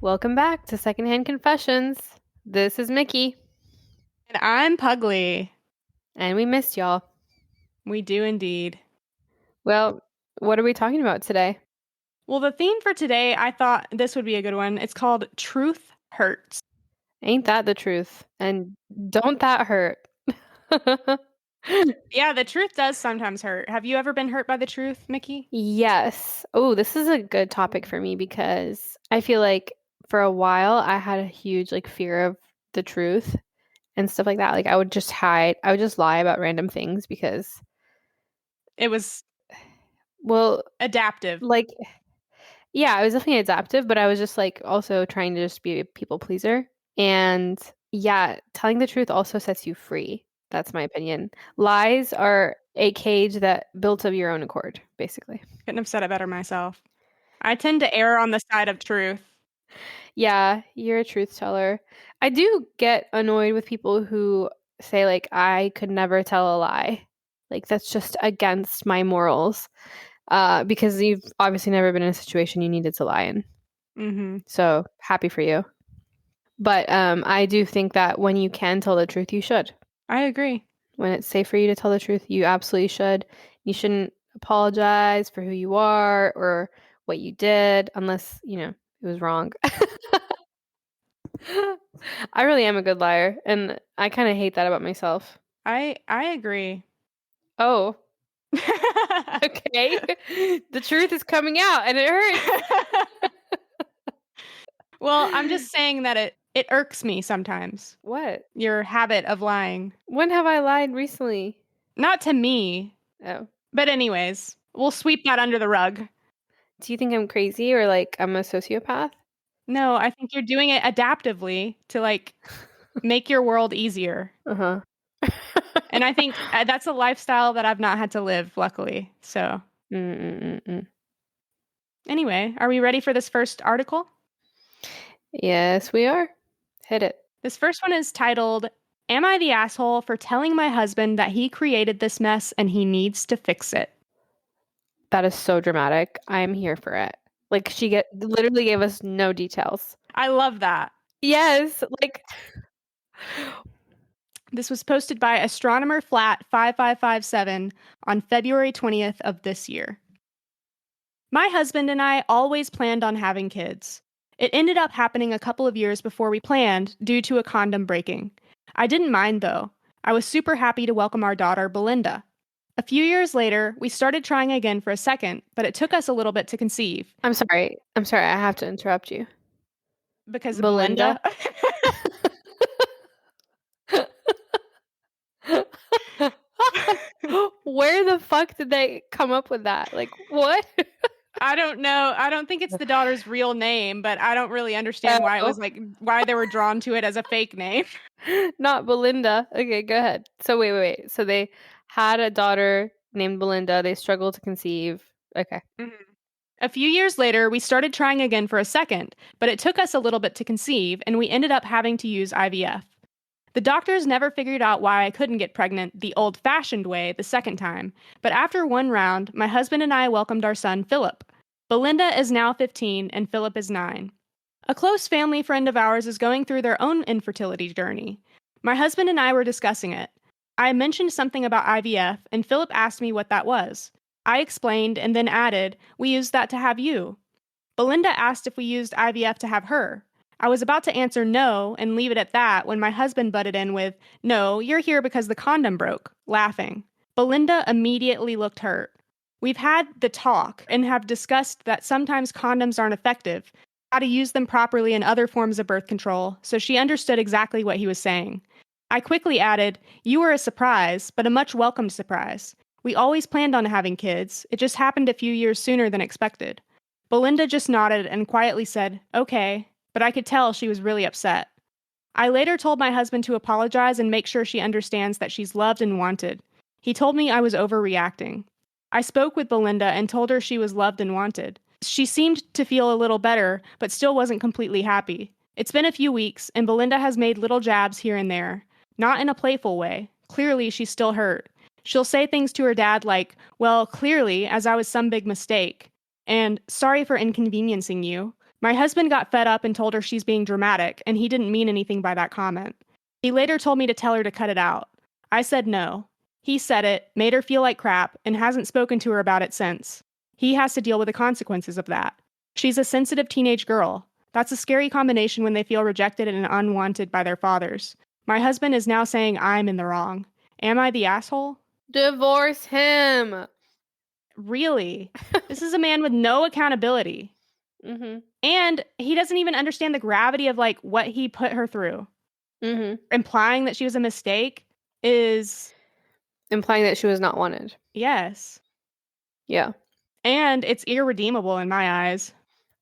Welcome back to Secondhand Confessions. This is Mickey, And I'm Pugly. and we missed y'all. We do indeed. Well, what are we talking about today? Well, the theme for today, I thought this would be a good one. It's called Truth Hurts. Ain't that the truth? And don't that hurt? Yeah, the truth does sometimes hurt. Have you ever been hurt by the truth, Mickey? Yes. Oh, this is a good topic for me because I feel like for a while I had a huge fear of the truth and stuff like that. Like I would just hide, I would just lie about random things because, It was well, adaptive. like yeah, I was definitely adaptive, but I was just also trying to just be a people pleaser. And yeah, telling the truth also sets you free. That's my opinion. Lies are a cage that built of your own accord, basically. Couldn't have said it better myself. I tend to err on the side of truth. Yeah, you're a truth teller. I do get annoyed with people who say I could never tell a lie. Like that's just against my morals. Because you've obviously never been in a situation you needed to lie in. Mm-hmm. So happy for you. But I do think that when you can tell the truth, you should. I agree. When it's safe for you to tell the truth, you absolutely should. You shouldn't apologize for who you are or what you did unless, it was wrong. I really am a good liar, and I kind of hate that about myself. I agree. Oh, okay. The truth is coming out and it hurts. Well, I'm just saying that it irks me sometimes. What? Your habit of lying. When have I lied recently? Not to me. Oh. But anyways, we'll sweep that under the rug. Do you think I'm crazy or I'm a sociopath? No, I think you're doing it adaptively to make your world easier. Uh-huh. And I think that's a lifestyle that I've not had to live, luckily. So, Mm-mm-mm-mm. anyway, are we ready for this first article? Yes, we are. Hit it. This first one is titled, "Am I the asshole for telling my husband that he created this mess and he needs to fix it?" That is so dramatic. I'm here for it. She literally gave us no details. I love that. Yes, This was posted by Astronomer Flat 5557 on February 20th of this year. My husband and I always planned on having kids. It ended up happening a couple of years before we planned due to a condom breaking. I didn't mind though. I was super happy to welcome our daughter, Belinda. A few years later, we started trying again for a second, but it took us a little bit to conceive. I'm sorry. I'm sorry. I have to interrupt you. Because of Belinda? Belinda? Where the fuck did they come up with that? What? I don't know. I don't think it's the daughter's real name, but I don't really understand why it was why they were drawn to it as a fake name. Not Belinda. Okay, go ahead. So wait. So they had a daughter named Belinda. They struggled to conceive. Okay. Mhm. A few years later, we started trying again for a second, but it took us a little bit to conceive, and we ended up having to use IVF. The doctors never figured out why I couldn't get pregnant the old fashioned way the second time, but after one round, my husband and I welcomed our son, Philip. Belinda is now 15 and Philip is 9. A close family friend of ours is going through their own infertility journey. My husband and I were discussing it. I mentioned something about IVF, and Philip asked me what that was. I explained and then added, "We used that to have you." Belinda asked if we used IVF to have her. I was about to answer no and leave it at that when my husband butted in with, "No, you're here because the condom broke," laughing. Belinda immediately looked hurt. We've had the talk and have discussed that sometimes condoms aren't effective, how to use them properly in other forms of birth control, so she understood exactly what he was saying. I quickly added, "You were a surprise, but a much welcomed surprise. We always planned on having kids, it just happened a few years sooner than expected." Belinda just nodded and quietly said, "Okay," but I could tell she was really upset. I later told my husband to apologize and make sure she understands that she's loved and wanted. He told me I was overreacting. I spoke with Belinda and told her she was loved and wanted. She seemed to feel a little better, but still wasn't completely happy. It's been a few weeks, and Belinda has made little jabs here and there. Not in a playful way. Clearly, she's still hurt. She'll say things to her dad like, "Well, clearly, as I was some big mistake," and "Sorry for inconveniencing you." My husband got fed up and told her she's being dramatic, and he didn't mean anything by that comment. He later told me to tell her to cut it out. I said no. He said it, made her feel like crap, and hasn't spoken to her about it since. He has to deal with the consequences of that. She's a sensitive teenage girl. That's a scary combination when they feel rejected and unwanted by their fathers. My husband is now saying I'm in the wrong. Am I the asshole? Divorce him. Really? This is a man with no accountability. Mm-hmm. And he doesn't even understand the gravity of like what he put her through. Mm-hmm. Implying that she was a mistake is Implying that she was not wanted. yes. Yeah. And it's irredeemable in my eyes.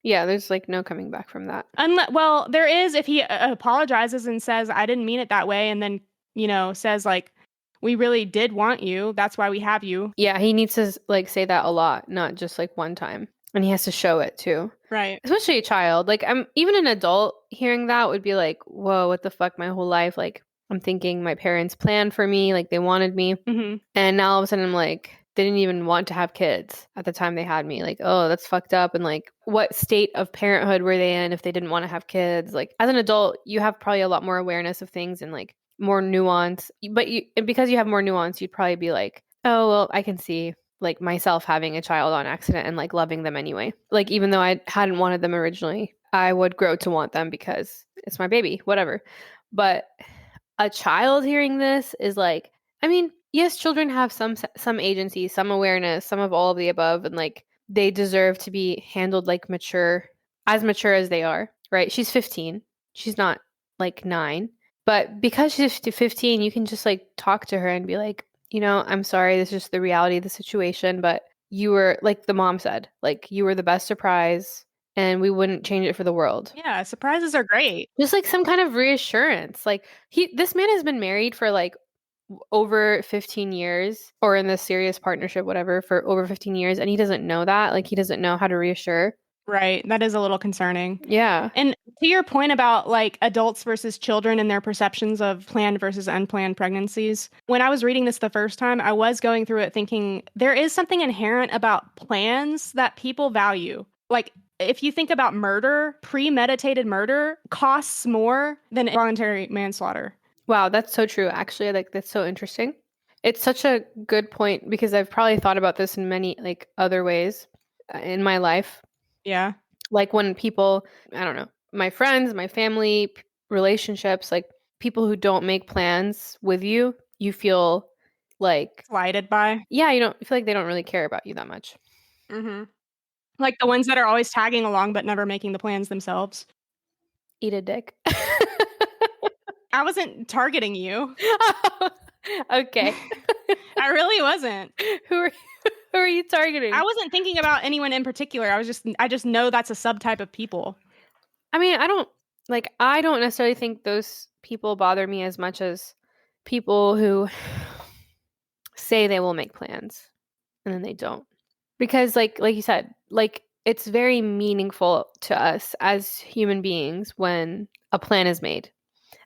Yeah, there's like no coming back from that. Well, there is if he apologizes and says, I didn't mean it that way, and then, says, like, we really did want you. That's why we have you. Yeah, he needs to like say that a lot, not just like one time. And he has to show it too. Right. Especially a child. Like I'm even an adult hearing that would be like, whoa, what the fuck my whole life? Like I'm thinking my parents planned for me, like they wanted me. Mm-hmm. And now all of a sudden I'm like, they didn't even want to have kids at the time they had me. Like, oh, that's fucked up. And like, what state of parenthood were they in if they didn't want to have kids? Like, as an adult, you have probably a lot more awareness of things and like more nuance. But because you have more nuance, you'd probably be like, oh, well, I can see like myself having a child on accident and like loving them anyway. Like, even though I hadn't wanted them originally, I would grow to want them because it's my baby, whatever. But a child hearing this is like, I mean, yes, children have some agency, some awareness, some of all of the above, and like they deserve to be handled like mature as they are, right? She's 15. She's not like 9. But because she's 15, you can just like talk to her and be like, I'm sorry, this is just the reality of the situation, but you were, like the mom said, like you were the best surprise and we wouldn't change it for the world. Yeah, surprises are great. Just like some kind of reassurance. Like this man has been married for like over 15 years or in this serious partnership, whatever, for over 15 years. And he doesn't know that. Like he doesn't know how to reassure. Right. That is a little concerning. Yeah. And to your point about like adults versus children and their perceptions of planned versus unplanned pregnancies, when I was reading this the first time, I was going through it thinking there is something inherent about plans that people value. Like if you think about murder, premeditated murder costs more than voluntary manslaughter. Wow, that's so true. Actually, like that's so interesting. It's such a good point because I've probably thought about this in many like other ways in my life. Yeah. Like when people, I don't know, my friends, my family, relationships, like people who don't make plans with you, you feel like Slighted by. yeah, you don't feel like they don't really care about you that much. Mm-hmm. Like the ones that are always tagging along but never making the plans themselves. Eat a dick. I wasn't targeting you. Okay. I really wasn't. Who are you targeting? I wasn't thinking about anyone in particular. I just know that's a subtype of people. I mean, I don't necessarily think those people bother me as much as people who say they will make plans and then they don't. Because like you said, like it's very meaningful to us as human beings when a plan is made.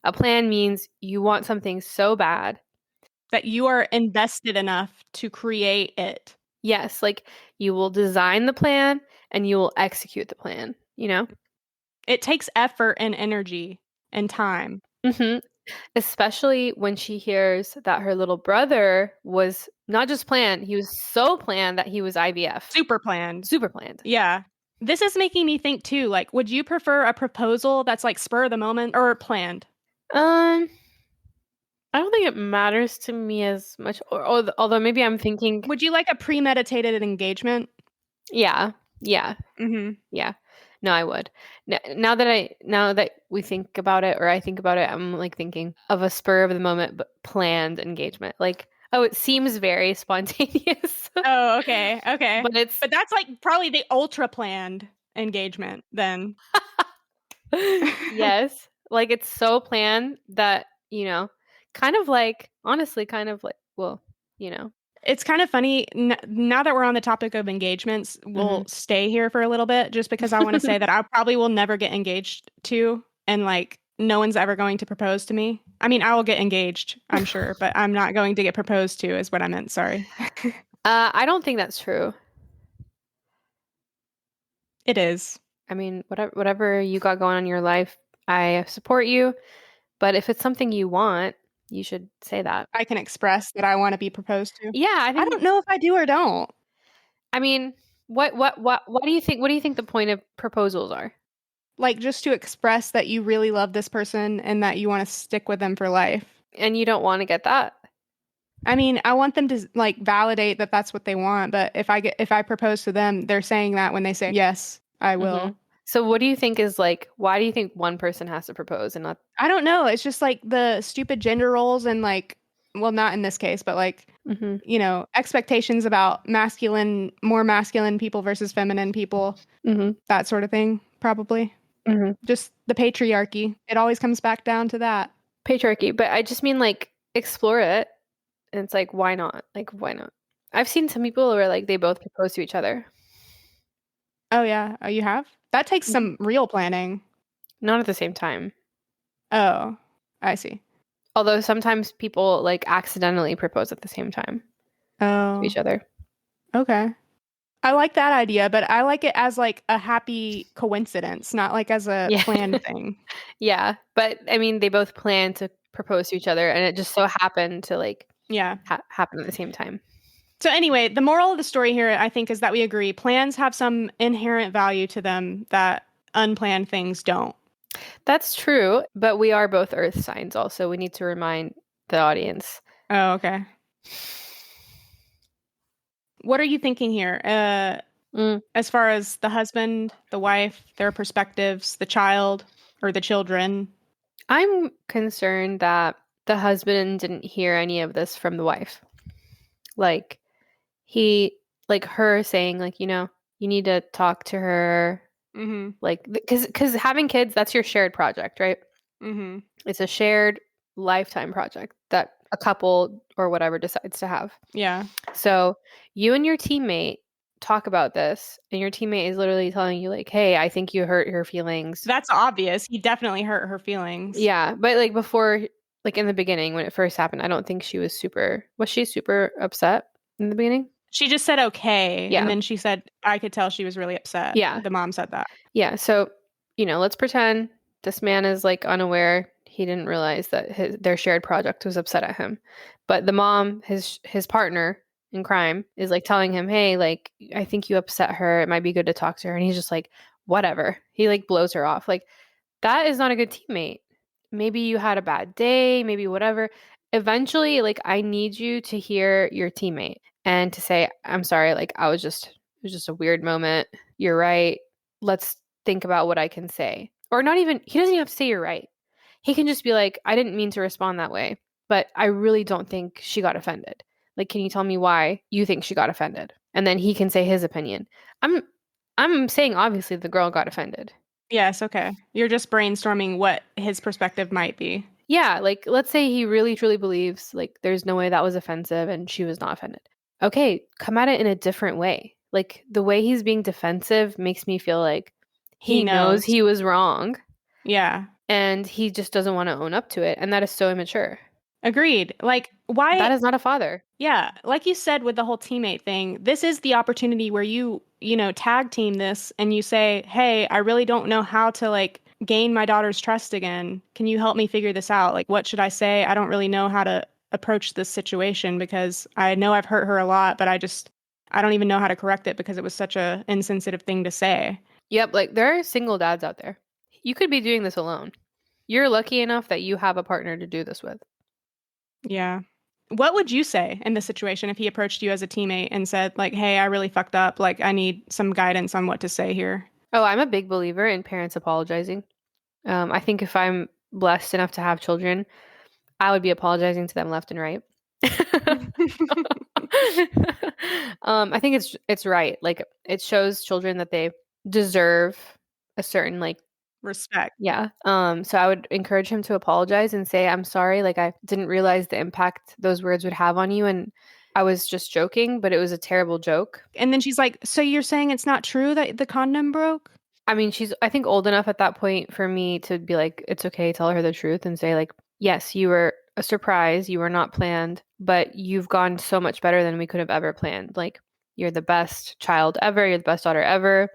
A plan means you want something so bad that you are invested enough to create it. Yes, like you will design the plan and you will execute the plan, It takes effort and energy and time. Mm-hmm. Especially when she hears that her little brother was not just planned, he was so planned that he was IVF. Super planned. Super planned. Yeah. This is making me think too, like, would you prefer a proposal that's like spur of the moment or planned? I don't think it matters to me as much, although maybe I'm thinking. Would you like a premeditated engagement? Yeah. Mm-hmm. Yeah. No, I would. Now that we think about it, or I think about it, I'm like thinking of a spur of the moment but planned engagement. Like, oh, it seems very spontaneous. Oh, okay. But that's like probably the ultra planned engagement then. Yes. Like it's so planned that, honestly, well, It's kind of funny now that we're on the topic of engagements, we'll stay here for a little bit just because I want to say that I probably will never get engaged to, and like no one's ever going to propose to me. I mean, I will get engaged, I'm sure, but I'm not going to get proposed to is what I meant. Sorry. I don't think that's true. It is. I mean, whatever you got going on in your life, I support you. But if it's something you want, you should say that. I can express that I want to be proposed to. Yeah, I I think. don't know if I do or don't. I mean, what do you think? What do you think the point of proposals are? Like, just to express that you really love this person and that you want to stick with them for life. And you don't want to get that. I mean, I want them to like validate that that's what they want, but if I propose to them, they're saying that when they say yes, I Hmm. will. So what do you think is like? Why do you think one person has to propose and not? I don't know. It's just like the stupid gender roles and like, well, not in this case, but like, Hmm. expectations about more masculine people versus feminine people, Hmm. that sort of thing, probably. Hmm. Just the patriarchy. It always comes back down to that. Patriarchy, but I just mean like explore it. And it's like, why not? Like, why not? I've seen some people where like they both propose to each other. Oh, yeah. Oh, you have? That takes Mhm. some real planning. Not at the same time. Oh, I see. Although sometimes people like accidentally propose at the same time to Oh, each other. okay. I like that idea, but I like it as like a happy coincidence, not like as a Yeah. planned thing. Yeah. But I mean, they both planned to propose to each other and it just so happened to like Yeah. happen at the same time. So anyway, the moral of the story here, I think, is that we agree plans have some inherent value to them that unplanned things don't. That's true, but we are both earth signs also. We need to remind the audience. Oh, okay. What are you thinking here? Mm, As far as the husband, the wife, their perspectives, the child, or the children? I'm concerned that the husband didn't hear any of this from the wife. Like he like her saying like, you need to talk to her Mm-hmm. like cuz having kids, that's your shared project, right? Mm-hmm. It's a shared lifetime project that a couple or whatever decides to have. Yeah. So, you and your teammate talk about this and your teammate is literally telling you like, "Hey, I think you hurt her feelings." That's obvious. He definitely hurt her feelings. Yeah, but like before like in the beginning when it first happened, I don't think was she super upset in the beginning? She just said okay, and Yeah. then she said I could tell she was really upset. Yeah. The mom said that. Yeah, so, let's pretend this man is like unaware. He didn't realize that their shared project was upset at him. But the mom, his partner in crime, is like telling him, "Hey, like I think you upset her. It might be good to talk to her." And he's just like, "Whatever." He like blows her off. Like that is not a good teammate. Maybe you had a bad day, maybe whatever. Eventually, like I need you to hear your teammate and to say, "I'm sorry, like it was just a weird moment. You're right. Let's think about what I can say." Or not even he doesn't even have to say you're right. He can just be like, "I didn't mean to respond that way, but I really don't think she got offended. Like, can you tell me why you think she got offended?" And then he can say his opinion. I'm I'm saying obviously the girl got offended. Yes, okay. You're just brainstorming what his perspective might be. Yeah, like let's say he really truly believes like there's no way that was offensive and she was not offended. Okay, come at it in a different way. Like the way he's being defensive makes me feel like He he knows knows. he was wrong Yeah. and he just doesn't want to own up to it and that is so immature. Agreed. Like, That why? is not a father. Yeah, like you said with the whole teammate thing, this is the opportunity where tag team this and you say, "Hey, I really don't know how to like gain my daughter's trust again. Can you help me figure this out? Like, what should I say? I don't really know how to approach this situation because I know I've hurt her a lot, but I don't even know how to correct it because it was such a insensitive thing to say." Yep, like there are single dads out there. You could be doing this alone. You're lucky enough that you have a partner to do this with. Yeah. What would you say in this situation if he approached you as a teammate and said, like, "Hey, I really fucked up. Like, I need some guidance on what to say here"? Oh, I'm a big believer in parents apologizing. I think if I'm blessed enough to have children, I would be apologizing to them left and right. I think it's right. Like it shows children that they deserve a certain like Respect. yeah. So I would encourage him to apologize and say, "I'm sorry, like I didn't realize the impact those words would have on you and I was just joking, but it was a terrible joke." And then she's like, "So you're saying it's not true that the condom broke?" I mean, she's I think old enough at that point for me to be like, it's okay, tell her the truth and say like, "Yes, you were a surprise, you were not planned, but you've gone so much better than we could have ever planned. Like, you're the best child ever, you're the best daughter ever.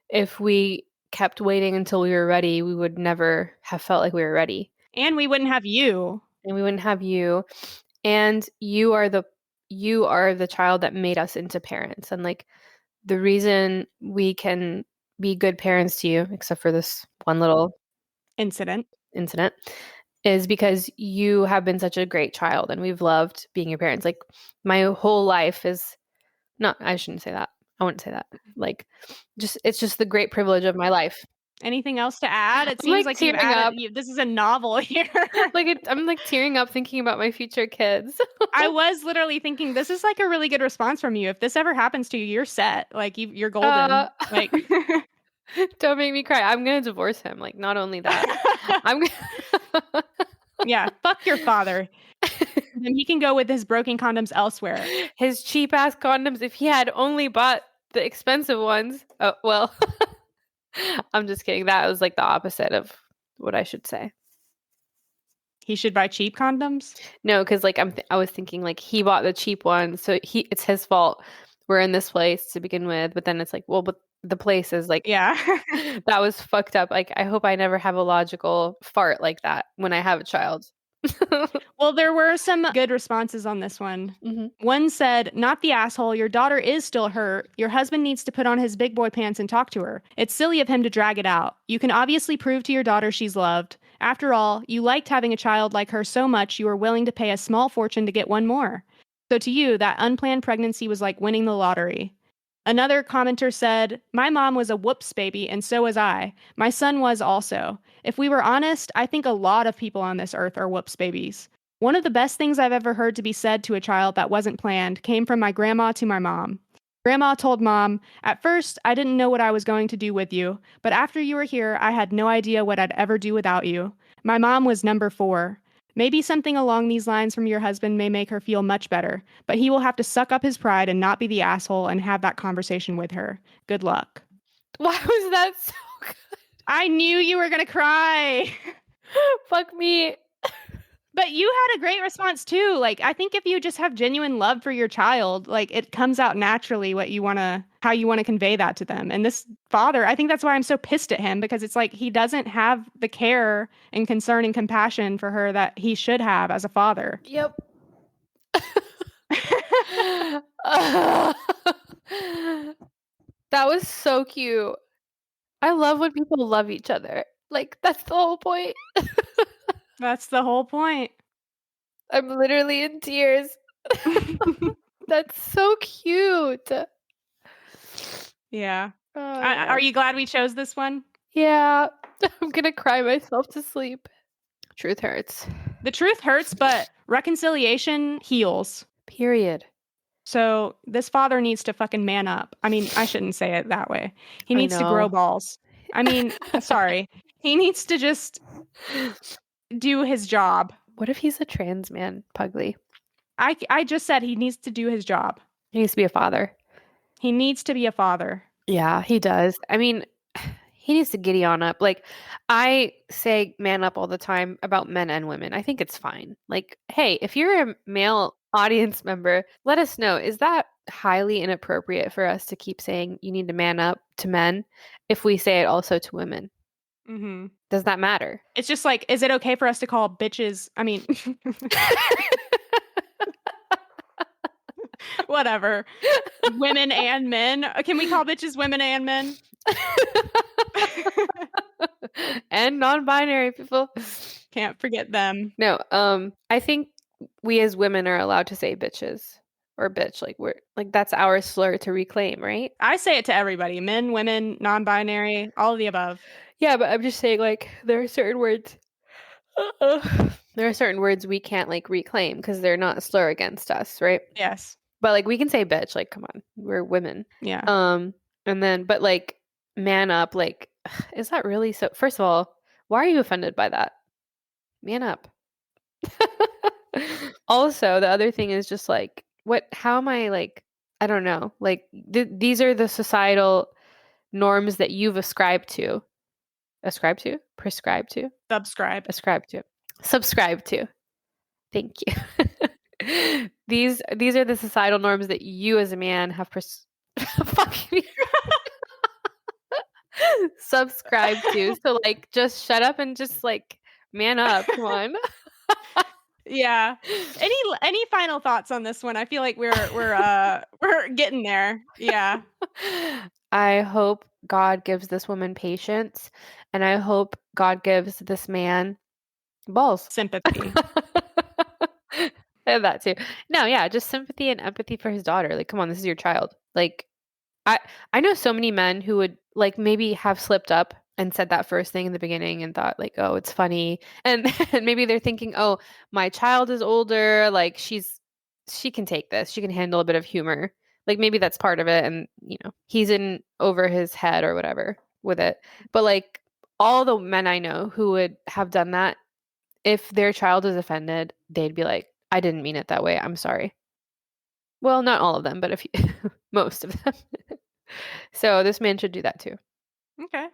If we kept waiting until we were ready, we would never have felt like we were ready. And we wouldn't have you. And we wouldn't have you. And you are the child that made us into parents. And like the reason we can be good parents to you, except for this one little Incident. is because you have been such a great child and we've loved being your parents. Like my whole life is not, I shouldn't say that. I wouldn't say that. Like it's just the great privilege of my life. Anything else to add? It I'm seems like like you've tearing up. added. This is a novel here. I'm like tearing up thinking about my future kids. I was literally thinking this is like a really good response from you. If this ever happens to you, you're set. Like you're golden. Like don't make me cry. I'm gonna divorce him. Like not only that, I'm gonna yeah, fuck your father. Then he can go with his broken condoms elsewhere. His cheap ass condoms. If he had only bought the expensive ones. Oh well. I'm just kidding. That was like the opposite of what I should say. He should buy cheap condoms? No, because like I was thinking like he bought the cheap ones, so it's his fault. We're in this place to begin with, but then it's like, well, but the place is like, yeah, that was fucked up. Like I hope I never have a logical fart like that when I have a child. Well, there were some good responses on this one. Mm-hmm. One said, "Not the asshole. Your daughter is still hurt. Your husband needs to put on his big boy pants and talk to her. It's silly of him to drag it out. You can obviously prove to your daughter she's loved. After all, you liked having a child like her so much you were willing to pay a small fortune to get one more. So to you, that unplanned pregnancy was like winning the lottery." Another commenter said, "My mom was a whoops baby, and so was I. My son was also. If we were honest, I think a lot of people on this earth are whoops babies. One of the best things I've ever heard to be said to a child that wasn't planned came from my grandma to my mom. Grandma told Mom, 'At first, I didn't know what I was going to do with you, but after you were here, I had no idea what I'd ever do without you.' My mom was number 4. Maybe something along these lines from your husband may make her feel much better, but he will have to suck up his pride and not be the asshole and have that conversation with her. Good luck." Why was that so good? I knew you were going to cry. Fuck me. But you had a great response too. Like, I think if you just have genuine love for your child, like it comes out naturally how you want to convey that to them. And this father, I think that's why I'm so pissed at him, because it's like he doesn't have the care and concern and compassion for her that he should have as a father. Yep. That was so cute. I love when people love each other. Like that's the whole point. That's the whole point. I'm literally in tears. That's so cute. Yeah. Oh, Are you glad we chose this one? Yeah. I'm gonna cry myself to sleep. Truth hurts. The truth hurts, but reconciliation heals. Period. So this father needs to fucking man up. I mean, I shouldn't say it that way. He needs to grow balls. I mean, sorry. He needs to just do his job. What if he's a trans man, Pugly? I just said he needs to do his job. He needs to be a father. He needs to be a father. Yeah, he does. I mean, he needs to giddy on up. Like, I say man up all the time about men and women. I think it's fine. Like, hey, if you're a male audience member, let us know. Is that highly inappropriate for us to keep saying you need to man up to men if we say it also to women? Mm-hmm. Does that matter? It's just like, is it okay for us to call bitches? I mean, whatever. Women and men. Can we call bitches women and men? And non-binary people. Can't forget them. No, I think we as women are allowed to say bitches or bitch. Like we're like that's our slur to reclaim, right? I say it to everybody. Men, women, non-binary, all of the above. Yeah, but I'm just saying like there are certain words there are certain words we can't like reclaim because they're not a slur against us, right? Yes. But like we can say bitch, like come on, we're women. Yeah. And then but like man up, like is that really so? First of all, why are you offended by that? Man up. Also, the other thing is just like how am I like I don't know. Like these are the societal norms that you've prescribed to. Subscribe to. Thank you. These are the societal norms that you as a man have fuck me. subscribe to. So like just shut up and just like man up. Come on. Yeah. Any final thoughts on this one? I feel like we're getting there. Yeah. I hope God gives this woman patience, and I hope God gives this man balls. Sympathy. And that too. No, yeah, just sympathy and empathy for his daughter. Like, come on, this is your child. Like, I I know so many men who would like maybe have slipped up and said that first thing in the beginning and thought like, oh, it's funny. And, and maybe they're thinking, oh, my child is older, like she can take this. She can handle a bit of humor. Like maybe that's part of it and he's in over his head or whatever with it. But like all the men I know who would have done that, if their child is offended, they'd be like, I didn't mean it that way. I'm sorry. Well, not all of them, but most of them. So this man should do that too. Okay.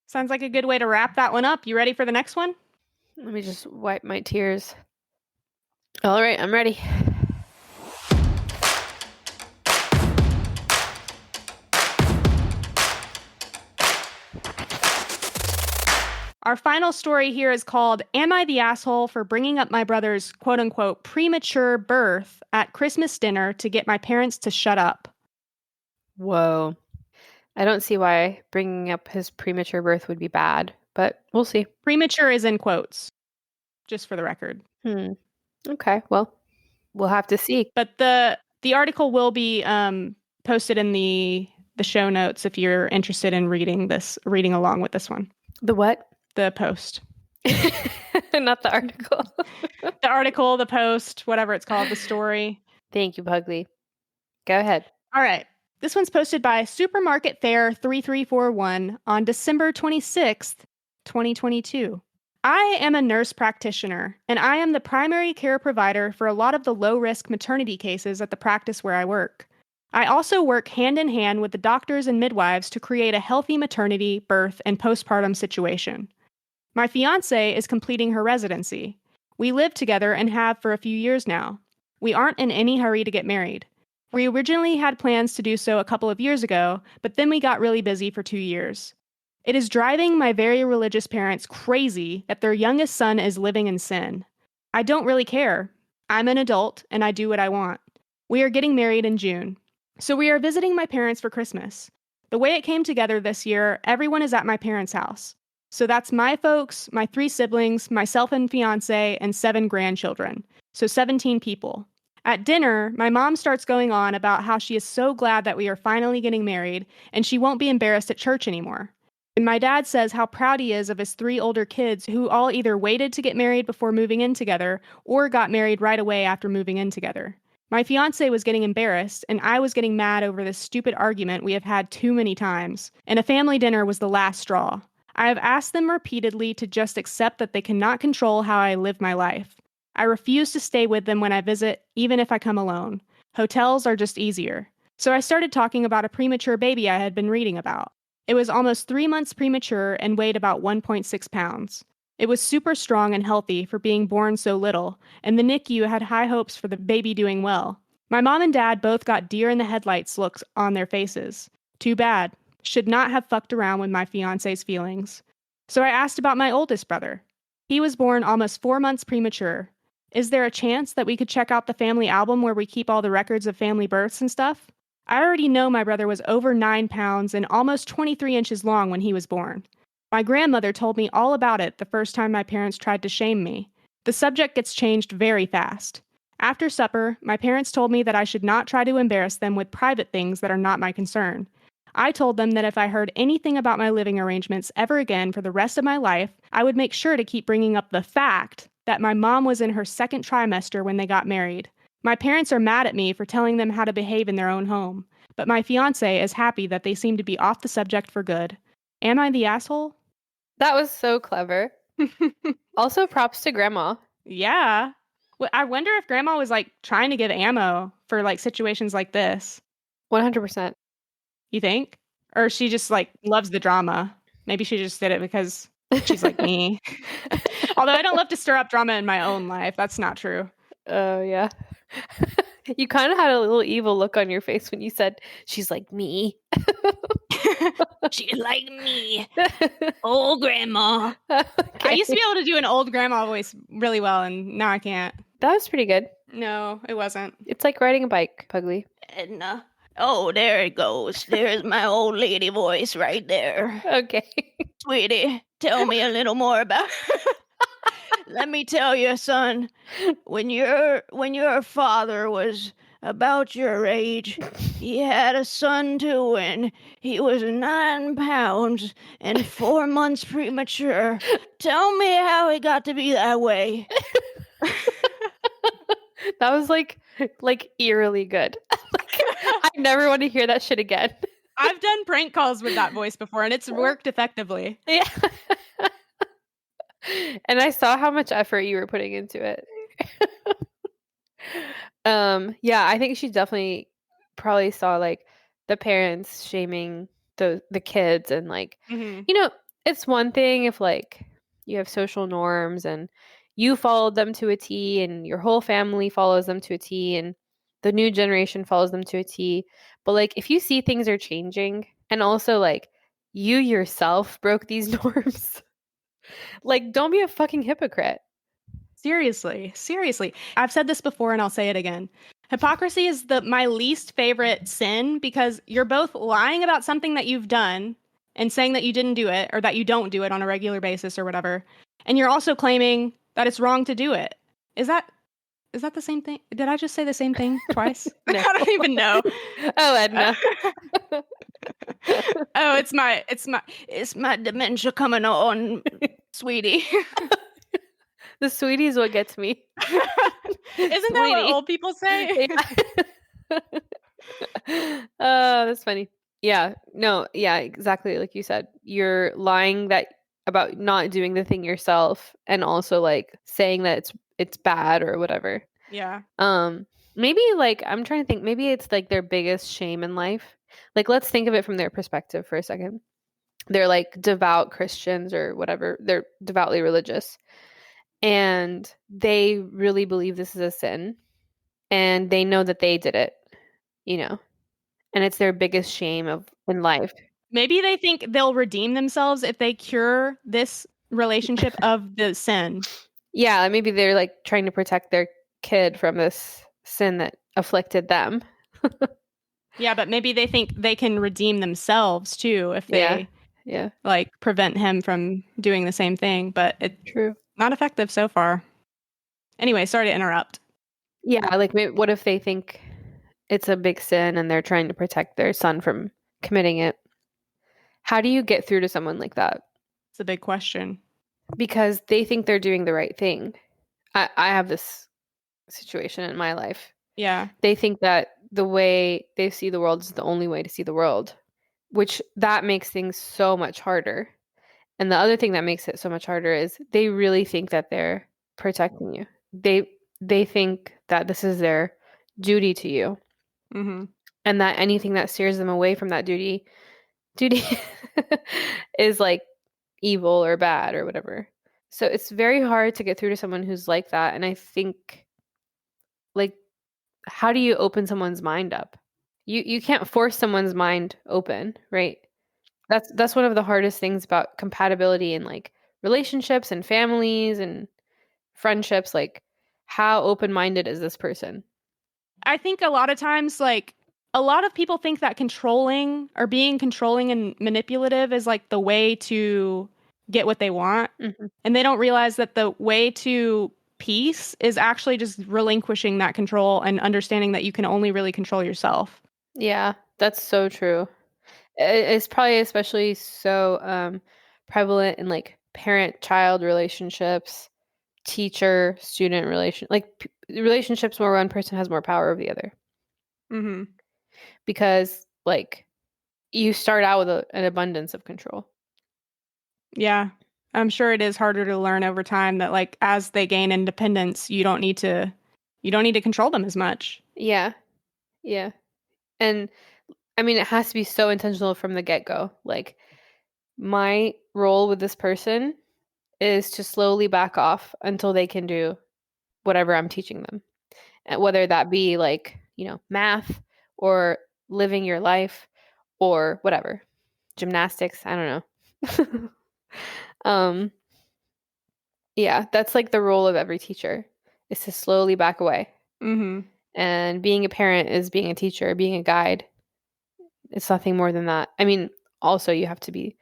Sounds like a good way to wrap that one up. You ready for the next one? Let me just wipe my tears. All right, I'm ready. Our final story here is called Am I the Asshole for Bringing Up My Brother's quote unquote premature birth at Christmas dinner to get my parents to shut up? Whoa. I don't see why bringing up his premature birth would be bad, but we'll see. Premature is in quotes, just for the record. Okay, well, we'll have to see. But the article will be posted in the show notes if you're interested in reading along with this one. The what? The post. Not the article. The article, the post, whatever it's called, the story. Thank you, Pugly. Go ahead. All right. This one's posted by Supermarket Fair 3341 on December 26th, 2022. I am a nurse practitioner, and I am the primary care provider for a lot of the low-risk maternity cases at the practice where I work. I also work hand in hand with the doctors and midwives to create a healthy maternity, birth, and postpartum situation. My fiance is completing her residency. We live together and have for a few years now. We aren't in any hurry to get married. We originally had plans to do so a couple of years ago, but then we got really busy for 2 years. It is driving my very religious parents crazy that their youngest son is living in sin. I don't really care. I'm an adult and I do what I want. We are getting married in June. So we are visiting my parents for Christmas. The way it came together this year, everyone is at my parents' house. So that's my folks, my 3 siblings, myself and fiance, and 7 grandchildren. So 17 people. At dinner, my mom starts going on about how she is so glad that we are finally getting married and she won't be embarrassed at church anymore. And my dad says how proud he is of his 3 older kids who all either waited to get married before moving in together or got married right away after moving in together. My fiance was getting embarrassed and I was getting mad over this stupid argument we have had too many times, and a family dinner was the last straw. I have asked them repeatedly to just accept that they cannot control how I live my life. I refuse to stay with them when I visit, even if I come alone. Hotels are just easier. So I started talking about a premature baby I had been reading about. It was almost 3 months premature and weighed about 1.6 pounds. It was super strong and healthy for being born so little, and the NICU had high hopes for the baby doing well. My mom and dad both got deer in the headlights looks on their faces. Too bad. Should not have fucked around with my fiance's feelings. So I asked about my oldest brother. He was born almost 4 months premature. Is there a chance that we could check out the family album where we keep all the records of family births and stuff? I already know my brother was over 9 pounds and almost 23 inches long when he was born. My grandmother told me all about it the first time my parents tried to shame me. The subject gets changed very fast. After supper, my parents told me that I should not try to embarrass them with private things that are not my concern. I told them that if I heard anything about my living arrangements ever again for the rest of my life, I would make sure to keep bringing up the fact that my mom was in her 2nd trimester when they got married. My parents are mad at me for telling them how to behave in their own home, but my fiance is happy that they seem to be off the subject for good. Am I the asshole? That was so clever. Also, props to Grandma. Yeah. Well, I wonder if Grandma was like trying to give ammo for like situations like this. 100%. You think? Or she just like loves the drama. Maybe she just did it because she's like me. Although I don't love to stir up drama in my own life. That's not true. Oh, yeah. You kind of had a little evil look on your face when you said she's like me. She's like me. Old grandma. I Okay. used to be able to do an old grandma voice really well, and now I can't. That was pretty good. No, it wasn't. It's like riding a bike, Pugly. Edna. Oh, there it goes. There's my old lady voice right there. Okay. Sweetie, tell me a little more about. Let me tell you, son. When your father was about your age, he had a son too, and he was 9 pounds and 4 months premature. Tell me how he got to be that way. That was like eerily good. I never want to hear that shit again. I've done prank calls with that voice before, and it's worked effectively. Yeah. And I saw how much effort you were putting into it. Yeah, I think she definitely probably saw like the parents shaming the kids and like Mm-hmm. it's one thing if like you have social norms and you followed them to a T and your whole family follows them to a T and the new generation follows them to a T. But like if you see things are changing and also like you yourself broke these norms, like don't be a fucking hypocrite. Seriously. I've said this before and I'll say it again. Hypocrisy is my least favorite sin because you're both lying about something that you've done and saying that you didn't do it or that you don't do it on a regular basis or whatever. And you're also claiming that it's wrong to do it. Is that the same thing? Did I just say the same thing twice? No. I don't even know. Oh, Edna. Oh, it's my dementia coming on, sweetie. The sweetie's what gets me. Isn't that what old people say? Yeah. Oh, that's funny. Yeah. No, yeah, exactly like you said. You're lying that about not doing the thing yourself and also like saying that it's bad or whatever. Yeah. Maybe like I'm trying to think, maybe it's like their biggest shame in life. Like let's think of it from their perspective for a second. They're like devout Christians or whatever. They're devoutly religious. And they really believe this is a sin. And they know that they did it, and it's their biggest shame in life. Maybe they think they'll redeem themselves if they cure this relationship of the sin. Yeah, maybe they're like trying to protect their kid from this sin that afflicted them. Yeah, but maybe they think they can redeem themselves too if they like prevent him from doing the same thing, but it's true. Not effective so far. Anyway, sorry to interrupt. Yeah, like maybe, what if they think it's a big sin and they're trying to protect their son from committing it? How do you get through to someone like that? It's a big question. Because they think they're doing the right thing. I have this situation in my life. Yeah. They think that the way they see the world is the only way to see the world, which that makes things so much harder. And the other thing that makes it so much harder is they really think that they're protecting you. They think that this is their duty to you. Mm-hmm. And that anything that steers them away from that duty is like evil or bad or whatever. So it's very hard to get through to someone who's like that. And I think, like, how do you open someone's mind up? You can't force someone's mind open, right? That's one of the hardest things about compatibility in like relationships and families and friendships. Like, how open-minded is this person? I think a lot of times, like, a lot of people think that controlling or being controlling and manipulative is like the way to get what they want. Mm-hmm. And they don't realize that the way to peace is actually just relinquishing that control and understanding that you can only really control yourself. Yeah, that's so true. It's probably especially so prevalent in like parent-child relationships, teacher-student relationships where one person has more power over the other. Mm-hmm. Because like you start out with an abundance of control. Yeah. I'm sure it is harder to learn over time that like as they gain independence, you don't need to control them as much. Yeah. Yeah. And I mean, it has to be so intentional from the get-go. Like my role with this person is to slowly back off until they can do whatever I'm teaching them. whether that be like, math or living your life or whatever, gymnastics, I don't know. um, yeah, that's like the role of every teacher is to slowly back away. Mm-hmm. And being a parent is being a teacher, being a guide. It's nothing more than that. I mean, also you have to be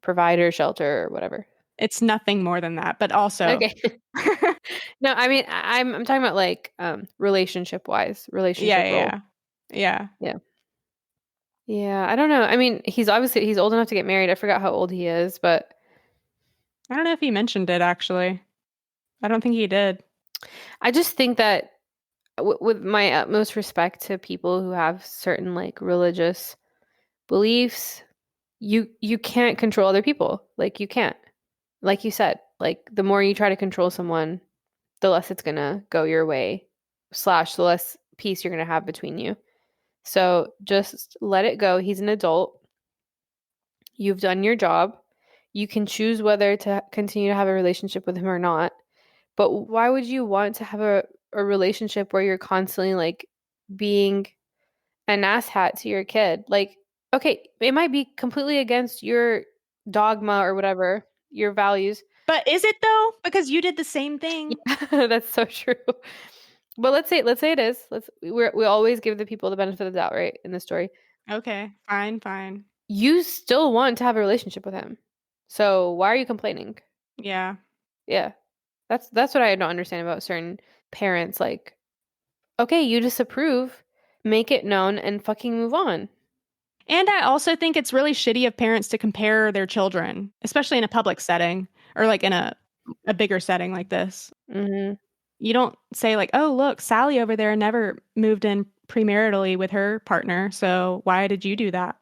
provider, shelter, or whatever. It's nothing more than that, but also. Okay. No, I mean, I'm talking about like relationship wise, Yeah, relationship role. yeah, yeah. Yeah. Yeah, I don't know. I mean, he's old enough to get married. I forgot how old he is, but I don't know if he mentioned it actually. I don't think he did. I just think that with my utmost respect to people who have certain like religious beliefs, you can't control other people. Like you can't. Like you said, like the more you try to control someone, the less it's gonna go your way, slash the less peace you're gonna have between you. So just let it go. He's an adult. You've done your job. You can choose whether to continue to have a relationship with him or not. But why would you want to have a relationship where you're constantly like being an asshat to your kid? Like, okay, it might be completely against your dogma or whatever, your values. But is it though? Because you did the same thing. Yeah, that's so true. But let's say it is. We always give the people the benefit of the doubt, right? In the story. Okay, fine, fine. You still want to have a relationship with him. So why are you complaining? Yeah. Yeah. That's what I don't understand about certain parents. Like, okay, you disapprove, make it known, and fucking move on. And I also think it's really shitty of parents to compare their children, especially in a public setting or like in a bigger setting like this. Hmm. You don't say like, "Oh, look, Sally over there never moved in premaritally with her partner, so why did you do that?"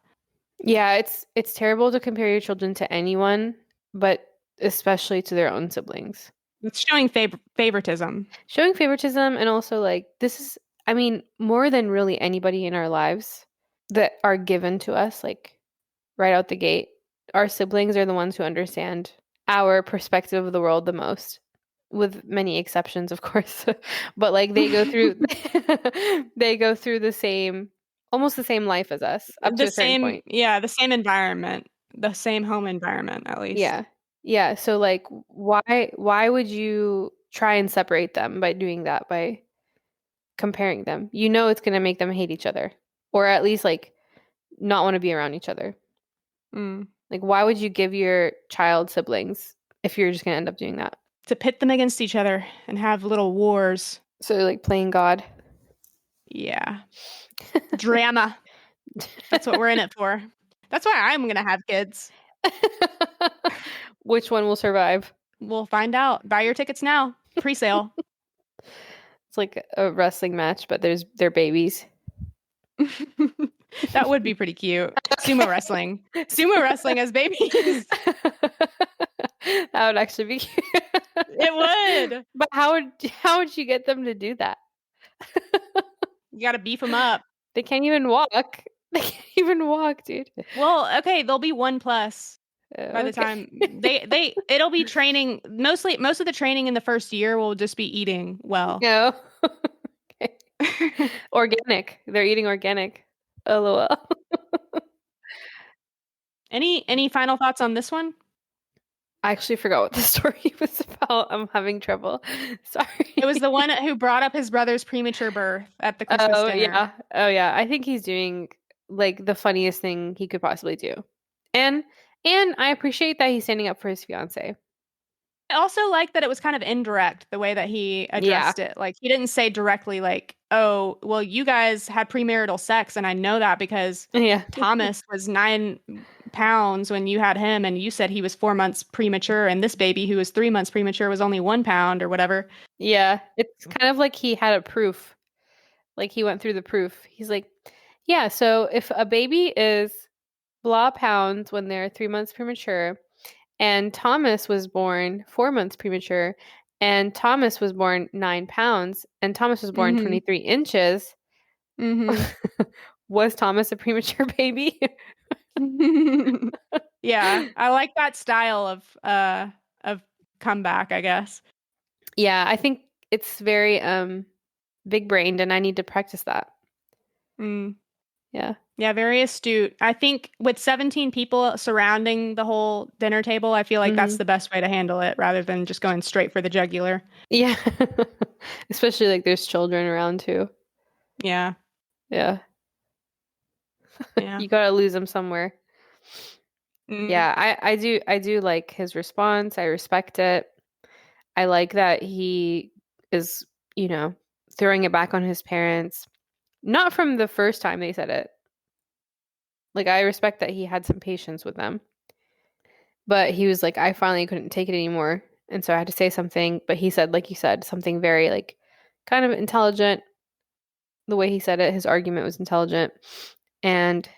Yeah, it's terrible to compare your children to anyone, but especially to their own siblings. It's showing favoritism. Showing favoritism and also like this is, I mean, more than really anybody in our lives that are given to us, like right out the gate, our siblings are the ones who understand our perspective of the world the most, with many exceptions, of course. But like they go through they go through the same almost the same life as us up to The a certain same, point. yeah, the same environment, the same home environment at least. Yeah. Yeah, so like why would you try and separate them by doing that, by comparing them? You know it's going to make them hate each other or at least like not want to be around each other. Mm. Like why would you give your child siblings if you're just going to end up doing that? To pit them against each other and have little wars. So like playing God. Yeah. Drama. That's what we're in it for. That's why I'm going to have kids. Which one will survive? We'll find out. Buy your tickets now. Pre-sale. It's like a wrestling match, but they're babies. That would be pretty cute. Sumo wrestling. Sumo wrestling as babies. That would actually be cute. It would. But how would you get them to do that? You got to beef them up. They can't even walk. They can't even walk, dude. Well, okay, they'll be 1+ by the Okay. time it'll be training. Most of the training in the first year will just be eating well. No. Okay. Organic. They're eating organic. LOL. Any final thoughts on this one? I actually forgot what the story was about. I'm having trouble. Sorry. It was the one who brought up his brother's premature birth at the Christmas Oh, dinner. yeah. Oh, yeah. I think he's doing like the funniest thing he could possibly do. And I appreciate that he's standing up for his fiance. I also like that it was kind of indirect the way that he Yeah. addressed it. Like he didn't say directly like, "Oh, well, you guys had premarital sex, and I know that because Yeah. Thomas was 9 pounds when you had him, and you said he was 4 months premature, and this baby who was 3 months premature was only 1 pound or whatever." Yeah. It's kind of like he had a proof. Like he went through the proof. He's like, yeah, so if a baby is blah pounds when they're 3 months premature, and Thomas was born 4 months premature, and Thomas was born 9 pounds, and Thomas was born Mm-hmm. 23 inches, Mm-hmm. was Thomas a premature baby? Yeah, I like that style of comeback, I guess. Yeah, I think it's very big brained, and I need to practice that. Mm. Yeah. Yeah, very astute. I think with 17 people surrounding the whole dinner table, I feel like that's Hmm. the best way to handle it rather than just going straight for the jugular. Yeah. Especially like there's children around too. Yeah. Yeah. Yeah. You gotta lose them somewhere. Mm. Yeah, I do like his response. I respect it. I like that he is, you know, throwing it back on his parents. Not from the first time they said it. Like I respect that he had some patience with them. But he was like, I finally couldn't take it anymore. And so I had to say something. But he said, like you said, something very like kind of intelligent. The way he said it, his argument was intelligent. And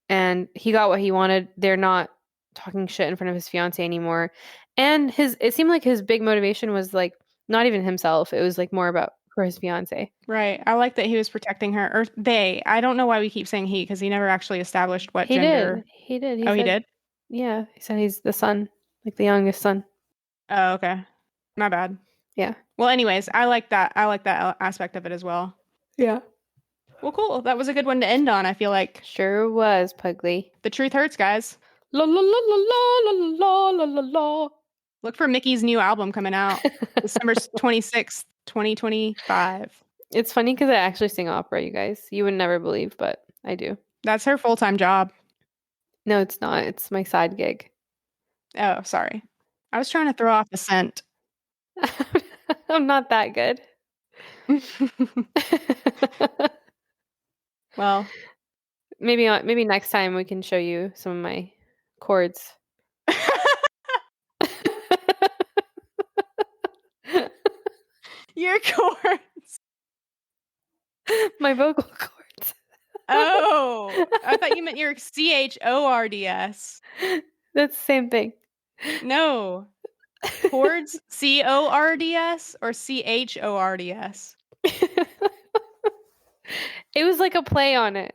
and he got what he wanted. They're not talking shit in front of his fiance anymore. And his it seemed like his big motivation was like not even himself. It was like more about for his fiance. Right. I like that he was protecting her. Or they. I don't know why we keep saying he because he never actually established what He did. gender. He did. He Oh, he said, did? yeah, he said he's the son, like the youngest son. Oh, okay. My bad. Yeah. Well, anyways, I like that. I like that aspect of it as well. Yeah. Well, cool. That was a good one to end on. I feel like Sure was, Pugly. the truth hurts, guys. La la la la la la la la la. Look for Mickey's new album coming out December 26th, 2025. It's funny because I actually sing opera, you guys. You would never believe, but I do. That's her full-time job. No, it's not. It's my side gig. Oh, sorry. I was trying to throw off the scent. I'm not that good. Well, maybe next time we can show you some of my chords. your chords. My vocal cords. Oh, I thought you meant your CHORDS. That's the same thing. No. Chords CORDS or CHORDS? It was like a play on it.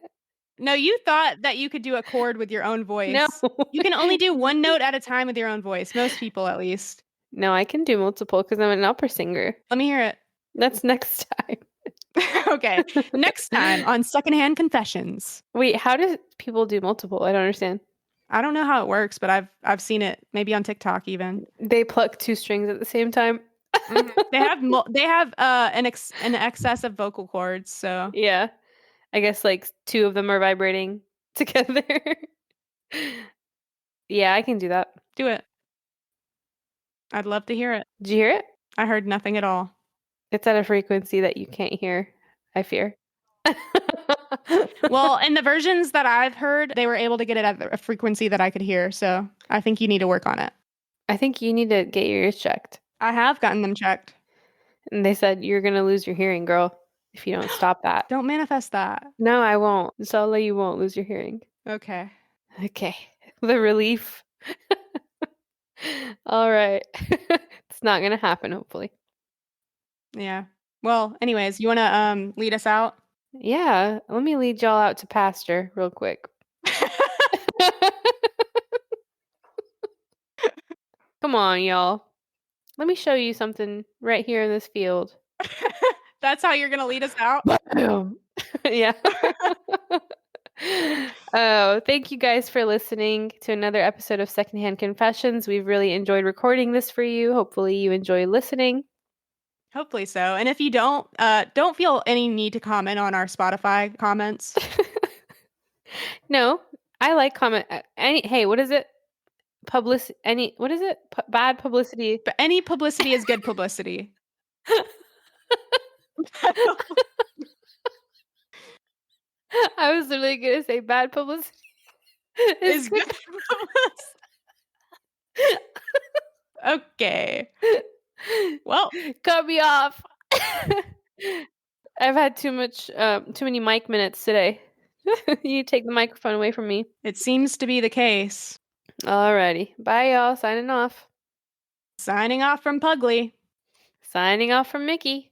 No, you thought that you could do a chord with your own No. voice. You can only do one note at a time with your own voice. Most people, at least. No, I can do multiple because I'm an opera singer. Let me hear it. That's next time. Okay. Next time on Secondhand Confessions. Wait, how do people do multiple? I don't understand. I don't know how it works, but I've seen it maybe on TikTok even. They pluck two strings at the same time. Mhm. They have an excess of vocal cords, so Yeah. I guess like two of them are vibrating together. Yeah, I can do that. do it. I'd love to hear it. Did you hear it? I heard nothing at all. It's at a frequency that you can't hear, I fear. Well, in the versions that I've heard, they were able to get it at a frequency that I could hear, so I think you need to work on it. I think you need to get your ears checked. I have gotten them checked. And they said, you're going to lose your hearing, girl, if you don't stop that. Don't manifest that. No, I won't. Inshallah, you won't lose your hearing. Okay. Okay. The relief. All right. It's not going to happen, hopefully. Yeah. Well, anyways, you want to lead us out? Yeah. Let me lead y'all out to pasture real quick. Come on, y'all. Let me show you something right here in this field. That's how you're going to lead us out? Yeah. Oh, thank you guys for listening to another episode of Secondhand Confessions. We've really enjoyed recording this for you. Hopefully you enjoy listening. Hopefully so. And if you don't feel any need to comment on our Spotify comments. No, I like comment hey, what is it? What is it? Bad publicity. But any publicity is good publicity. I was literally gonna say bad publicity is good publicity. Okay. Well, cut me off. I've had too many mic minutes today. You take the microphone away from me. It seems to be the case. Alrighty. Bye, y'all. Signing off. Signing off from Pugly. Signing off from Mickey.